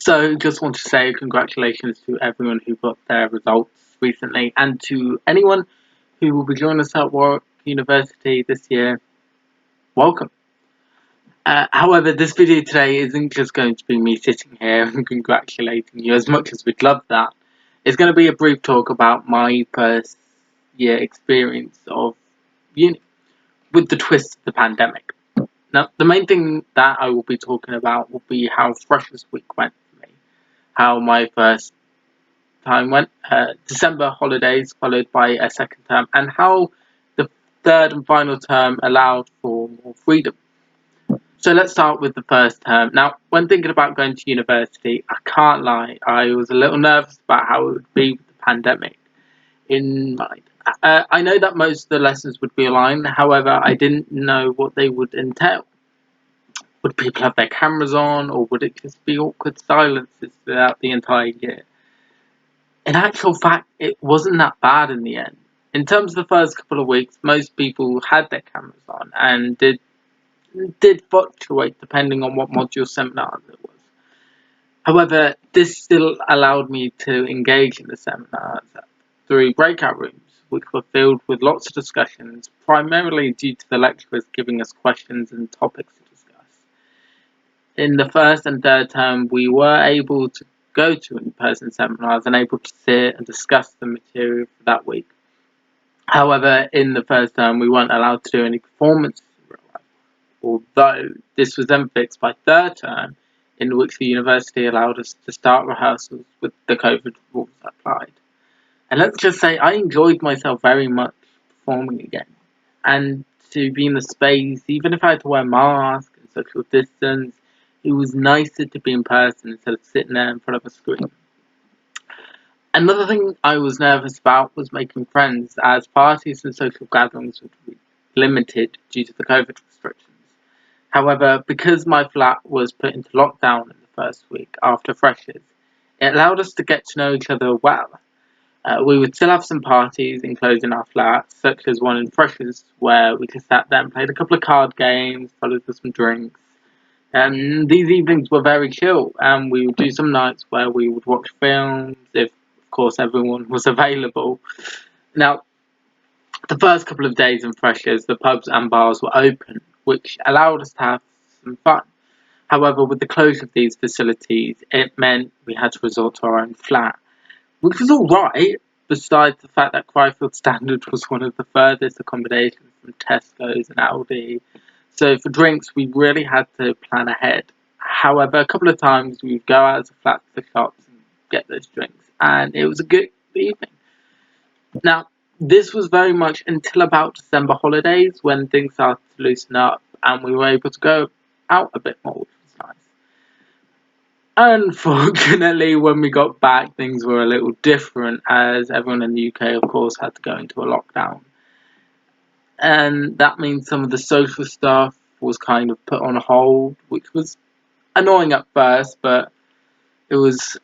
So, just want to say congratulations to everyone who got their results recently, and to anyone who will be joining us at Warwick University this year. Welcome. However, this video today isn't just going to be me sitting here and congratulating you, as much as we'd love that. It's going to be a brief talk about my first year experience of uni, with the twist of the pandemic. Now, the main thing that I will be talking about will be how Freshers Week went for me, how my first time went, December holidays followed by a second term, and how the third and final term allowed for more freedom. So let's start with the first term. Now, when thinking about going to university, I can't lie, I was a little nervous about how it would be with the pandemic in mind. I know that most of the lessons would be online, however, I didn't know what they would entail. Would people have their cameras on, or would it just be awkward silences throughout the entire year? In actual fact, it wasn't that bad in the end. In terms of the first couple of weeks, most people had their cameras on and did fluctuate depending on what module seminar it was. However, this still allowed me to engage in the seminars through breakout rooms, which were filled with lots of discussions, primarily due to the lecturers giving us questions and topics to discuss. In the first and third term, we were able to go to in-person seminars and able to sit and discuss the material for that week. However, in the first term, we weren't allowed to do any performances in real life, although this was then fixed by third term, in which the university allowed us to start rehearsals with the COVID rules applied. And let's just say I enjoyed myself very much performing again, and to be in the space, even if I had to wear masks and social distance, it was nicer to be in person instead of sitting there in front of a screen. Another thing I was nervous about was making friends, as parties and social gatherings would be limited due to the COVID restrictions. However, because my flat was put into lockdown in the first week after Freshers, it allowed us to get to know each other well. We would still have some parties enclosed in our flat, such as one in Freshers, where we just sat there and played a couple of card games, followed with some drinks. And these evenings were very chill, and we would do some nights where we would watch films, if of course everyone was available. Now, the first couple of days in Freshers, the pubs and bars were open, which allowed us to have some fun. However, with the closure of these facilities, it meant we had to resort to our own flat, which was alright, besides the fact that Cryfield Standard was one of the furthest accommodations from Tesco's and Aldi. So for drinks, we really had to plan ahead. However, a couple of times we would go out as a flat to the shops and get those drinks, and it was a good evening. Now, this was very much until about December holidays, when things started to loosen up and we were able to go out a bit more, which was nice. Unfortunately, when we got back, things were a little different, as everyone in the UK, of course, had to go into a lockdown. And that means some of the social stuff was kind of put on hold, which was annoying at first, but it was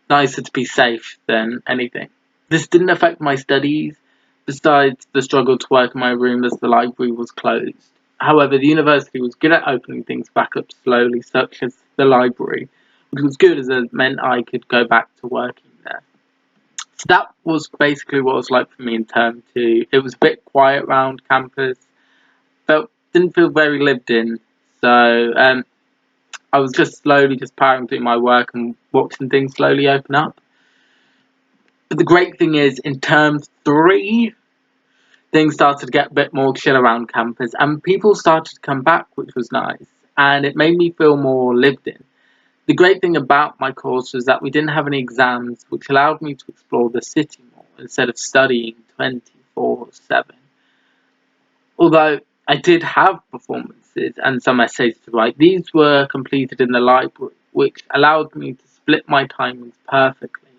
nicer to be safe than anything. This didn't affect my studies, besides the struggle to work in my room as the library was closed. However, the university was good at opening things back up slowly, such as the library, which was good as it meant I could go back to working there. So that was basically what it was like for me in term 2. It was a bit quiet around campus, didn't feel very lived in, so I was just slowly powering through my work and watching things slowly open up. But the great thing is, in term 3, things started to get a bit more chill around campus, and people started to come back, which was nice, and it made me feel more lived in. The great thing about my course was that we didn't have any exams, which allowed me to explore the city more instead of studying 24/7. Although I did have performances and some essays to write, these were completed in the library, which allowed me to split my timings perfectly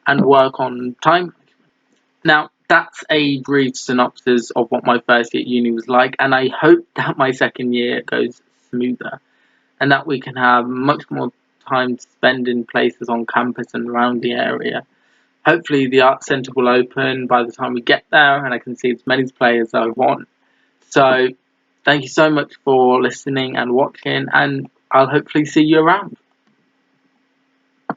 and work on time management. Now, that's a brief synopsis of what my first year at uni was like, and I hope that my second year goes smoother and that we can have much more time to spend in places on campus and around the area. Hopefully the art centre will open by the time we get there and I can see as many players as I want. So thank you so much for listening and watching, and I'll hopefully see you around.